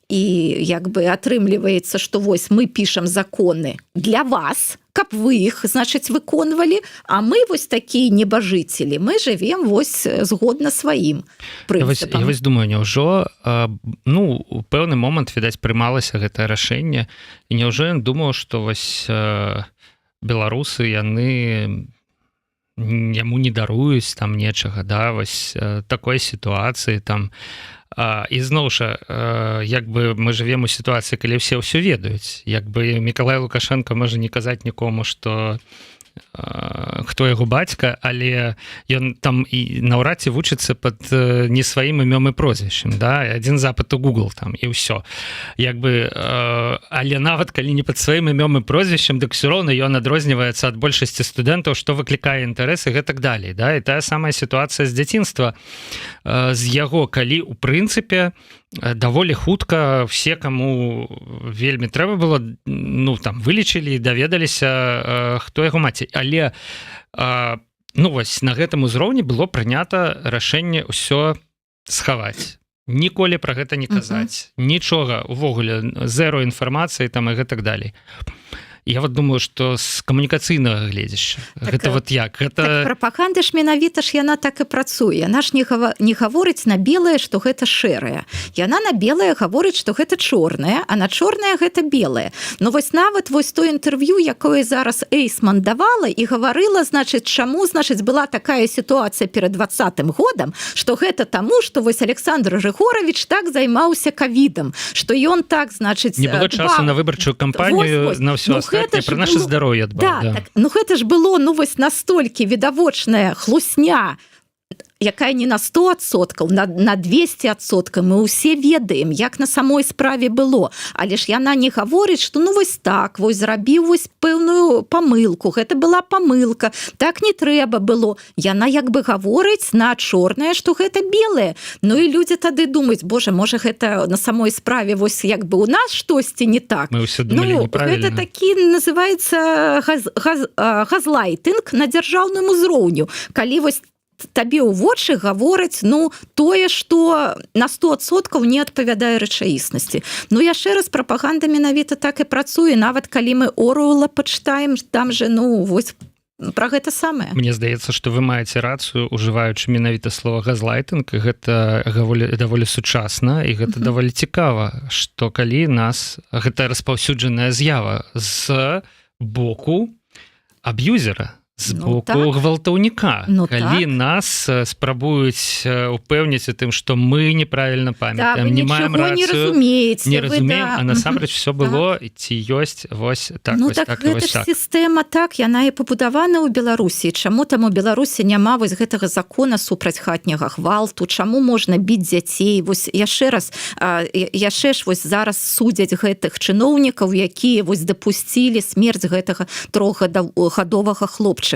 І як бы атрымліваецца, што вось мы пішам законы для вас, каб вы іх, значыць, выконвалі, а мы вось такія небажыцелі, мы жывем вось згодна сваім прынцыпам.
Я вось думаю, няўжо, ну, у пэўны момант, відаць, прымалася гэтае рашэнне, і няўжо ён думаў, што вось беларусы, яны яму не даруюць там нечага, да, вось такой сітуацыі там. І зноў жа, як бы мы жывем у сітуацыі, калі ўсе ўсё ведаюць. Як бы Мікалай Лукашенко можа не казаць нікому, што хто яго бацька, але ён там і наўрад ці вучыцца пад не сваім імём і прозвішчам, да? Адзін запыт у Google там, і ўсё. Як бы, але нават калі не пад сваім імём і прозвішчам, дык ўсё роўна ён адрозніваецца ад большасці студэнтаў, што выклікае інтарэс і гэтак далей. Да? І тая самая сітуацыя з дзяцінства з яго, калі, у прынцыпе, даволі хутка все, каму вельмі трэба было, ну, там, вылічылі і даведаліся, хто яго маці. Але, ну, вось, на гэтым узроўні было прынята рашэнне ўсё схаваць. ніколі пра гэта не казаць, нічога увогуле, зеро інфармацыі там і гэтак далей. Я вот думаю, что с камунікацыйнага гледзяща гэта вот як гэта...
так, прапаганда ж менавіта ж яна так і працуе, яна ж не гаворыць на белае, што гэта шэрае, яна на белае гаворыць, што гэта чорнае, а на чорнае гэта белае. Ну вось нават вось то інтэрв'ю, якое зараз Эйсман давала і гаварыла, значыць, чаму, значыць, была такая сітуацыя перад 20-м годам, што гэта таму, што вось Александр Григорович так займаўся ковідам, што ён так, значыць,
не было часу на выбарчую кампанію, на ўсё про наше здароўе дбаў.
Да. Так, ну гэта ж было, ну вось настолькі відавочная хлусня, якая не на 100%, на 200%, мы ўсе ведаем, як на самой справе было, але ж яна не гаворыць, што ну вось так, вось зрабіў вось пэўную памылку, гэта была памылка, так не трэба было. Яна як бы гаворыць на чорнае, што гэта белае. Ну і людзі тады думаюць, боже, можа гэта на самой справе вось як бы у нас штосьці не так.
Мы ўсё думалі неправільна.
Гэта такі называецца газлайтынг на дзяржаўным узроўню, калі вось табе ў вочы гавораць, ну, тое, што на 100% не адпавядае рэчаіснасці. Ну, яшчэ раз, прапаганда менавіта так і працуе, нават калі мы Оруэлла пачытаем, там же, ну, вось пра гэта самае.
Мне здаецца, што вы маеце рацыю, ужываючы менавіта слова газлайтынг, і гэта даволі сучасна, і гэта даволі цікава, што калі нас, гэта распаўсюджаная з'ява з боку аб'юзера, з боку гвалтаўніка. Калі нас спрабуюць упэўніць у тым, што мы неправільна памятаем, не маем рацыю, не разумеем, а насамрэч все было, ці ёсць вось так, вось так,
гэта ж сістэма так, яна і пабудавана ў Беларусі. Чаму там у Беларусі няма вось гэтага закона супраць хатняга гвалту, чаму можна біць дзяцей? Вось яшчэ раз, яшчэ ж вось зараз судзяць гэтых чыноўнікаў, якія вось дапусцілі смерць гэтага 3гадовага хлопчыка.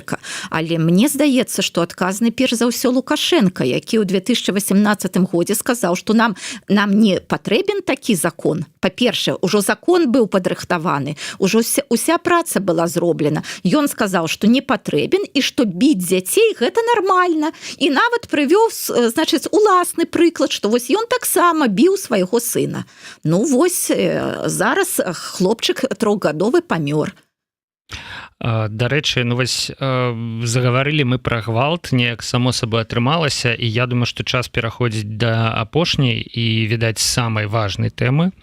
Але мне здаецца, што адказны перш за ўсё Лукашенко, які ў 2018 годзе сказаў, што нам не патрэбен такі закон. Па-першае, ужо закон быў падрыхтаваны, ужо уся праца была зроблена. Ён сказаў, што не патрэбен і што біць дзяцей гэта нармальна. І нават прывёў, значыць, уласны прыклад, што вось ён таксама біў свайго сына. Ну вось зараз хлопчык 3гадовы памёр.
Дарэчы, ну вось загаварылі мы пра гвалт, неяк само сабой атрымалася, і я думаю, што час пераходзіць да апошняй і, відаць, самай важнай тэмы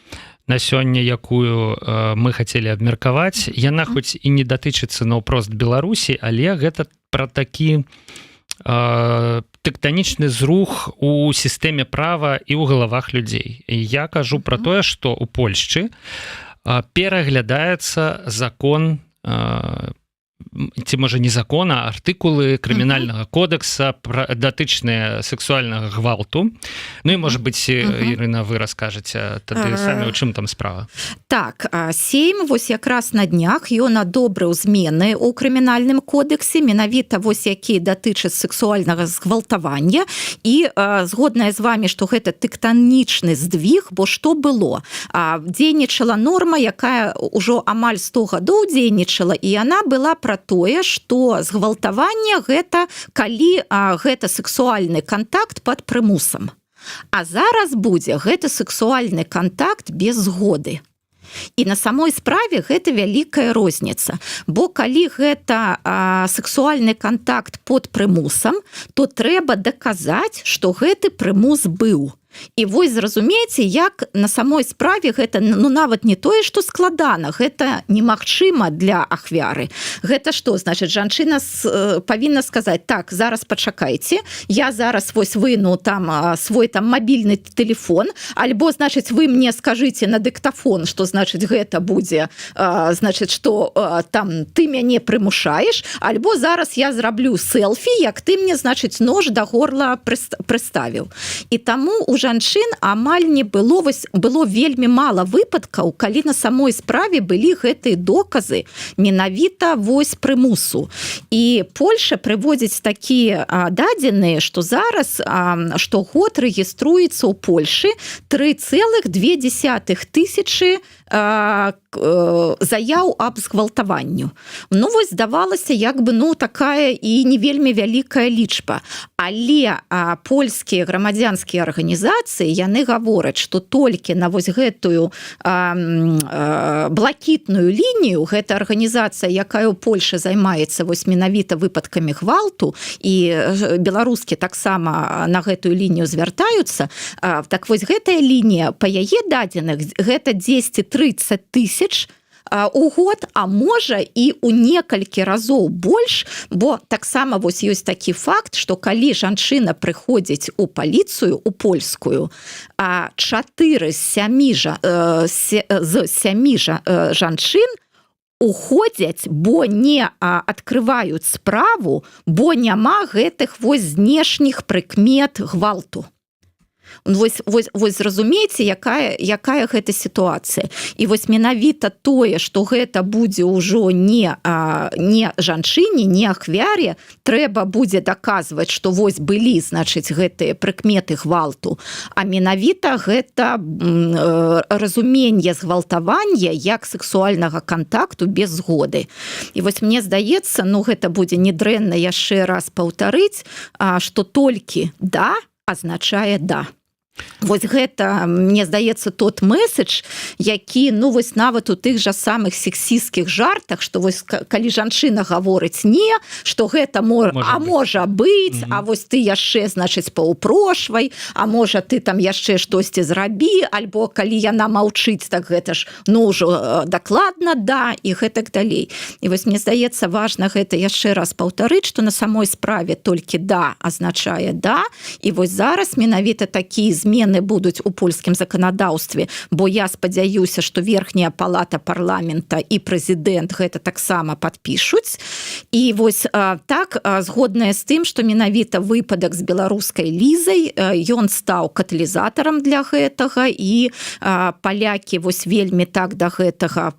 на сёння, якую мы хацелі абмеркаваць. Яна хоць і не датычыцца наўпрост Беларусі, але гэта пра такі тэктанічны зрух у сістэме права і ў галавах людзей. І я кажу пра тое, што ў Польшчы пераглядаецца закон, ці можа не закон, а артыкулы крымінальнага кодекса датычныя сексуальнага гвалту. Ну і, можа быць, Ірына, вы раскажаце тады самі, у чым там справа.
Так, Сейм вось якраз на днях ён адобрыў змены ў крымінальным кодексе, менавіта вось які датычаць сексуальнага згвалтавання, і згодная з вамі, што гэта тэктанічны здвиг, бо што было? Дзейнічала норма, якая ўжо амаль 100 гадоў дзейнічала, і яна была пра тое, што згвалтаванне гэта калі гэта сексуальны кантакт пад прымусам. А зараз будзе гэта сексуальны кантакт без згоды. І на самой справе гэта вялікая розніца, бо калі гэта сексуальны кантакт пад прымусам, то трэба даказаць, што гэты прымус быў. І вось зразумееце, як на самой справе гэта, ну, нават не тое, што складана, гэта немагчыма для ахвяры. Гэта што? Значыць, жанчына павінна сказаць, так, зараз пачакайце, я зараз вось выну там свой там мабільны тэлефон, альбо, значыць, вы мне скажыце на дыктафон, што, значыць, гэта будзе, значыць, што там ты мяне прымушаеш, альбо зараз я зраблю селфі, як ты мне, значыць, нож да горла прыставіў. І таму у жанчын амаль не было, вось было вельмі мала выпадкаў, калі на самой справе былі гэтыя доказы менавіта вось прымусу. І Польша прыводзіць такія дадзеныя, што зараз штогод рэгіструецца ў Польшы 3,2 тысячы заяў аб згвалтаванню. Ну вось здавалася як бы такая і не вельмі вялікая лічба, але польскія грамадзянскія арганізацыі яны гавораць, што толькі на вось гэтую блакітную лінію, гэта арганізацыя, якая ў Польшы займаецца вось менавіта выпадкамі гвалту, і беларускі таксама на гэтую лінію звяртаюцца, так вось гэтая лінія па яе дадзеных гэта 10-30 тысяч у год, а можа і ў некалькі разоў больш, бо таксама вось ёсць такі факт, што калі жанчына прыходзіць у паліцыю, у польскую, 4 з 7 жанчын уходзяць, бо не адкрываюць справу, бо няма гэтых вось знешніх прыкмет гвалту. Вось зразумееце, якая гэта сітуацыя. І вось менавіта тое, што гэта будзе ўжо не жанчыне, не ахвяре, трэба будзе даказваць, што вось былі, значыць, гэтыя прыкметы гвалту, а менавіта гэта разуменне згвалтавання як сексуальнага кантакту без згоды. І вось мне здаецца, гэта будзе недрэнна яшчэ раз паўтарыць, што толькі «да» азначае «да». Вось гэта, мне здаецца, тот месседж, які, вось нават у тых жа самых сексістскіх жартах, што вось калі жанчына гаворыць не, што гэта можа быць, а вось ты яшчэ, значыць, паўпрошвай, а можа ты там яшчэ штосьці зрабі, альбо калі яна маўчыць, так гэта ж, ўжо дакладна да, і гэтак далей. І вось мне здаецца, важна гэта яшчэ раз паўтарыць, што на самой справе толькі да азначае да, і вось зараз менавіта такі змены будуць у польскім заканадаўстве, бо я спадзяюся, што верхняя палата парламента і прэзідэнт гэта таксама падпішуць. І вось так, згодная з тым, што менавіта выпадак з беларускай Лізай, ён стаў каталізатарам для гэтага, і палякі вось вельмі так да гэтага,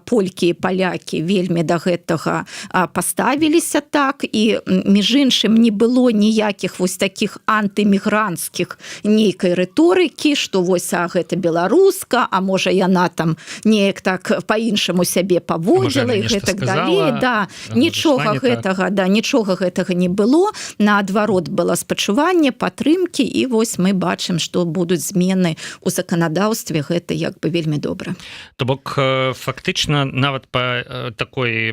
полькі і палякі вельмі да гэтага паставіліся так, і між іншым не было ніякіх вось такіх антымігранцкіх нейкай рыторыкі, што вось гэта беларуска, а можа яна там неяк так па-іншаму сябе паводзіла і гэтак далей. Да, нічога гэтага не было. Наадварот было спачуванне, падтрымкі, і вось мы бачым, што будуць змены ў заканадаўстве, гэта як бы вельмі добра.
То бок фактычна нават па такой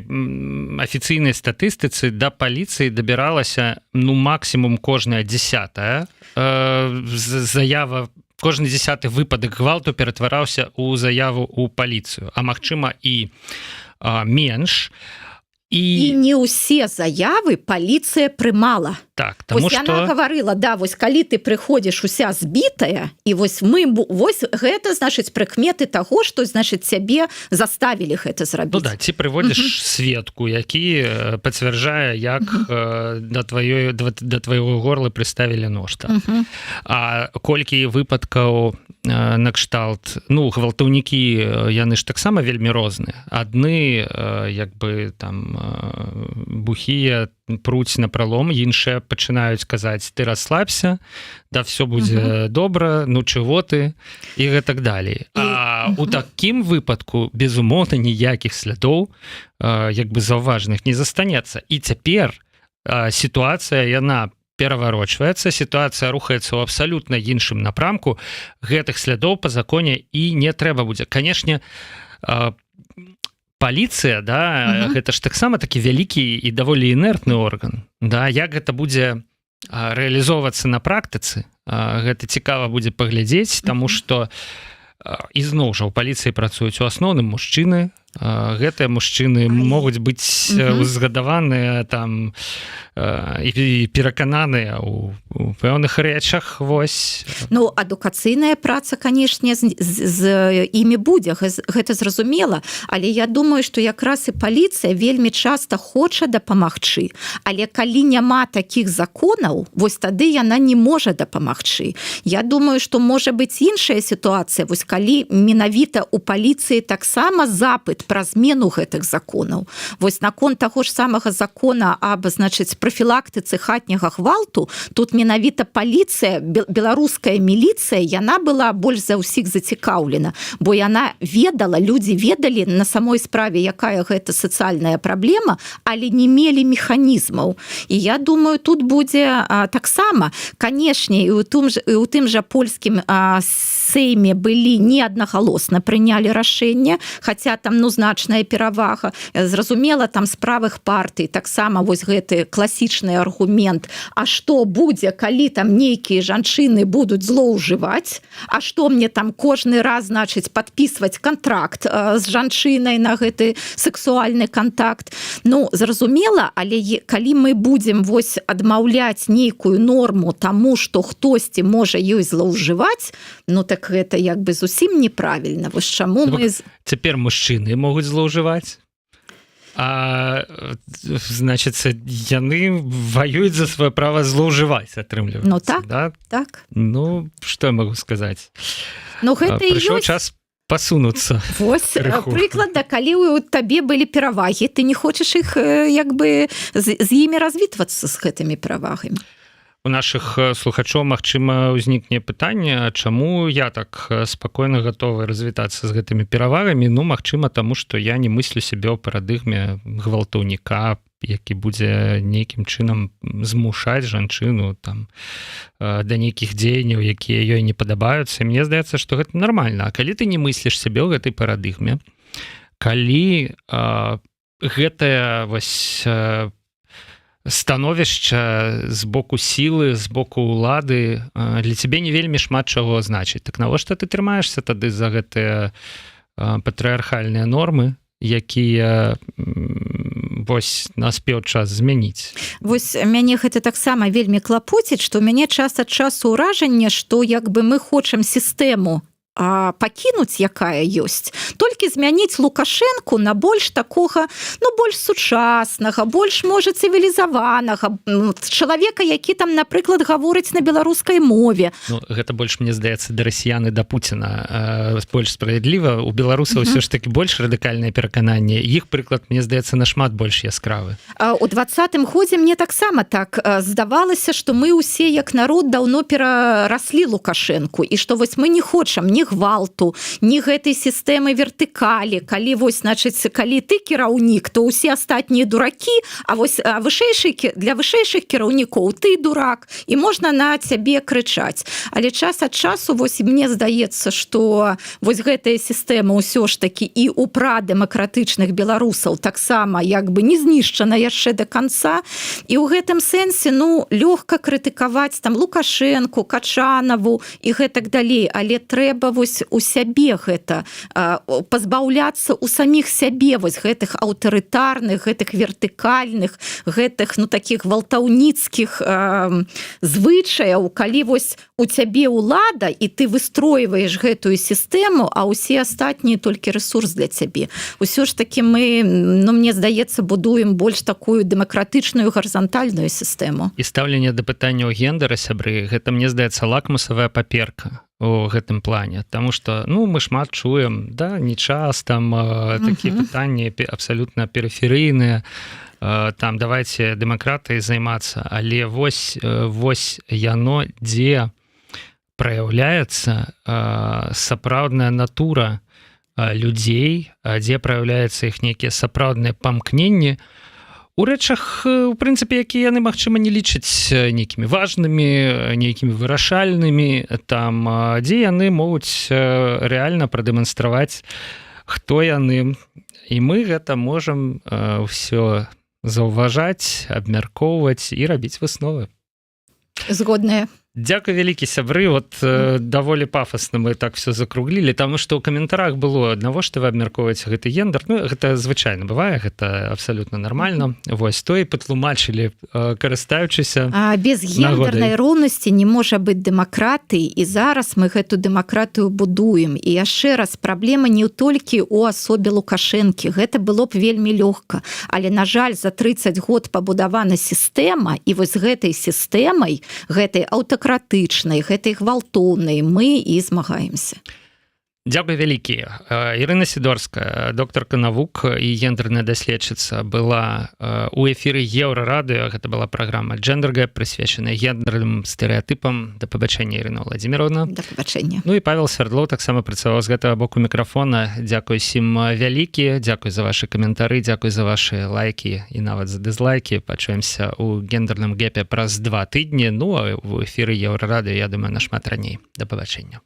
афіцыйнай статыстыцы да паліцыі дабіралася максімум кожная 10-я заява, кожны 10-й выпадак гвалту ператвараўся ў заяву ў паліцыю, а магчыма і менш. І
не ўсе заявы паліцыя прымала.
Так, таму што...
Яна гаварыла, да, вось калі ты прыходзіш уся збітая, і вось гэта, значыць, прыкметы таго, што, значыць, цябе заставілі гэта зрабіць.
Да, ці прыводзіш сведку, які пацвярджае, як да твайго горла прыставілі нож. А колькі выпадкаў накшталт, гвалтаўнікі, яны ж таксама вельмі розныя. Адны, як бы, там, бухія пруць на пралом, іншыя пачынаюць казаць, ты расслабься, да все будзе добра, чего ты, і гэтак далей. А у такім выпадку, безумоўна, ніякіх слядоў, як бы заўважных не застанецца. І цяпер сітуацыя, яна пераварочваецца, сітуацыя рухаецца ў абсалютна іншым напрамку, гэтых слядоў па законе і не трэба будзе. Канешне, паліцыя, да, гэта ж таксама такі вялікі і даволі інертны орган. Да, як гэта будзе рэалізоўвацца на практыцы, гэта цікава будзе паглядзець, таму што ізноў жа ў паліцыі працуюць у асноўным мужчыны, гэтыя мужчыны могуць быць узгадаваныя там і перакананыя у пэўных рэчах. Вось.
Адукацыйная праца, канешне, з імі будзе, гэта зразумела, але я думаю, што якраз і паліцыя вельмі часта хоча дапамагчы, але калі няма такіх законаў, вось тады яна не можа дапамагчы. Я думаю, што можа быць іншая сітуацыя, вось калі менавіта у паліцыі таксама запыт пра змену гэтых законаў. Вось наконт таго ж самага закона аб, значыць, прафілактыцы хатняга гвалту, тут менавіта паліцыя, беларуская міліцыя, яна была больш за ўсіх зацікаўлена, бо яна ведала, людзі ведалі на самой справе, якая гэта сацыяльная праблема, але не мелі механізмаў. І я думаю, тут будзе таксама, канешне, і ў тым жа польскім сейме былі неаднагалосна прынялі рашэнне, хаця там значная перавага. Зразумела, там з правых партый таксама вось гэты класічны аргумент, а што будзе, калі там нейкія жанчыны будуць злоўжываць, а што мне там кожны раз, значыць, падпісваць кантракт з жанчынай на гэты сексуальны контакт. Ну, зразумела, але калі мы будзем вось адмаўляць нейкую норму таму, што хтосьці можа ёй злоўжываць, ну так гэта як бы зусім неправільна. Вось чаму мы...
Цяпер мужчыны могуць злоўжываць, а значыцца, яны ваююць за сваё права злоўжываць, атрымліваецца.
Ну так,
да?
Так.
Ну, што я магу сказаць?
Ну, гэта
прыйшоў час пасунуцца.
Вось прыклад, калі у табе былі перавагі, ты не хочаш іх як бы з імі развітвацца з гэтымі перавагамі.
У наших слухачоў, магчыма, узнікне пытанне, чаму я так спакойна гатовы развітацца з гэтымі перавагамі. Ну, магчыма, таму што я не мыслю сябе ў парадыгме гвалтаўніка, які будзе нейкім чынам змушаць жанчыну там да нейкіх дзеянняў, якія ёй не падабаюцца. І мне здаецца, што гэта нармальна. А калі ты не мысліш сябе ў гэтай парадыгме, калі гэтая вось становішча з боку сілы, з боку ўлады для цябе не вельмі шмат чаго значыць. Так навошта ты трымаешься тады за гэтыя патрыархальныя нормы, якія вось наспеў час змяніць?
Вось мяне гэта таксама вельмі клапоціць, што ў мяне час ад часу ўражанне, што як бы мы хочам сістэму пакінуць, якая ёсць, толькі змяніць Лукашэнку на больш такога, ну, больш сучаснага, больш, можа, цывілізаванага чалавека, які там, напрыклад, гаворыць на беларускай мове.
Ну, гэта больш, мне здаецца, да расіян і да Пуціна больш справядліва. У беларусаў ўсё ж такі больш радыкальнае перакананне. Іх прыклад, мне здаецца, нашмат больш яскравы.
У 20-м годзе мне таксама так здавалася, што мы ўсе як народ даўно перараслі Лукашэнку, і што вось мы не хочам ні гвалту, ні гэтай сістэмы вертыкалі, калі вось, значыць, калі ты кіраўнік, то ўсе астатнія дуракі, а вось для вышэйшых кіраўнікоў ты дурак, і можна на цябе крычаць. Але час ад часу, вось, мне здаецца, што вось гэтая сістэма ўсё ж такі і ў прадэмакратычных беларусаў таксама як бы не знішчана яшчэ да канца, і ў гэтым сэнсе, ну, лёгка крытыкаваць там Лукашэнку, Качанаву і гэтак далей, але трэба вось у сябе гэта, пазбаўляцца ў саміх сябе вось гэтых аўтарытарных, гэтых вертыкальных, гэтых, ну, такіх гвалтаўніцкіх звычаяў, калі вось у цябе ўлада, і ты выстройваеш гэтую сістэму, а ўсе астатнія толькі рэсурс для цябе. Усё ж такі мы, ну, мне здаецца, будуем больш такую дэмакратычную гарызантальную сістэму.
І стаўленне да пытанняў гендера, сябры, гэта, мне здаецца, лакмусавая паперка у гэтым плане, таму што, ну, мы шмат чуем, да, не час, там такія пытанні абсалютна перыферыйныя, там давайте дэмакратыяй займацца, але вось яно, дзе праяўляецца сапраўдная натура людзей, дзе праяўляецца іх нейкія сапраўдныя памкненні у рэчах, у прынцыпе, якія яны, магчыма, не лічаць нейкімі важнымі, нейкімі вырашальнымі, там, дзе яны могуць рэальна прадэманстраваць, хто яны. І мы гэта можам ўсё заўважаць, абмяркоўваць і рабіць высновы.
Згодная.
Дзякуй вялікі, сябры, вот даволі пафасна мы так все закруглілі, таму што ў каментарах было, навошта вы абмяркоўваеце гэты гендер. Ну, гэта звычайна бывае, гэта абсалютна нармальна. Вось, то і патлумачылі, карыстаючыся нагодай.
Без гендернай роўнасці не можа быць дэмакратыі, і зараз мы гэту дэмакратыю будуем. І яшчэ раз, праблема не толькі ў асобе Лукашэнкі, гэта было б вельмі лёгка. Але, на жаль, за 30 год пабудавана сістэма, і вось гэтай сістэмай, гэтай аўтакратычнай, гэтай гвалтоўнай мы і змагаемся.
Дзякуй вялікі. Ірына Сідорская, доктарка навук і гендерная даследчыца, была у эфіры Еўрарадыё. Гэта была праграма Gender Gap, прысвечаная гендерным стэрэатыпам. Да пабачэння, Ірына Владзіміровна.
Да пабачэння.
Ну і Павел Свярдлоў таксама працаваў з гэтага боку мікрафона. Дзякуй усім вялікі, дзякуй за вашы каментары, дзякуй за вашы лайкі і нават за дызлайкі. Пачуемся ў гендерным гэпе праз 2 тыдні. Ну а ў эфіры Еўрарадыё, я думаю, нашмат раней. Да пабачэння.